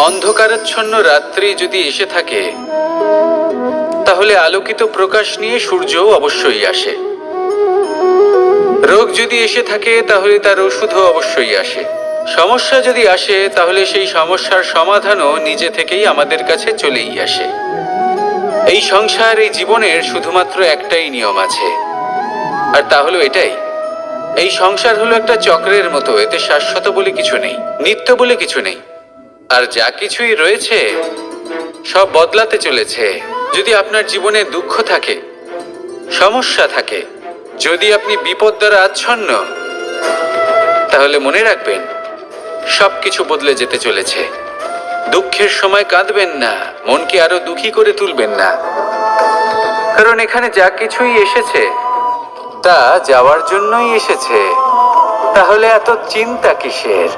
অন্ধকারাচ্ছন্ন রাত্রি যদি এসে থাকে, তাহলে আলোকিত প্রকাশ নিয়ে সূর্যও অবশ্যই আসে। রোগ যদি এসে থাকে, তাহলে তার ওষুধও অবশ্যই আসে। সমস্যা যদি আসে, তাহলে সেই সমস্যার সমাধানও নিজে থেকেই আমাদের কাছে চলেই আসে। এই সংসার, এই জীবনের শুধুমাত্র একটাই নিয়ম আছে, আর তা হলো এটাই: এই সংসার হলো একটা চক্রের মতো। এতে শাশ্বত বলে কিছু নেই, নিত্য বলে কিছু নেই। আর যা কিছুই রয়েছে সব বদলাতে চলেছে। যদি আপনার জীবনে দুঃখ থাকে, সমস্যা থাকে, যদি আপনি বিপদ দ্বারা আচ্ছন্ন, তাহলে মনে রাখবেন সবকিছু বদলে যেতে চলেছে। দুঃখের সময় কাঁদবেন না, মনকে আরো দুঃখী করে তুলবেন না, কারণ এখানে যা কিছুই এসেছে তা যাওয়ার জন্যই এসেছে। তাহলে এত চিন্তা কিসের?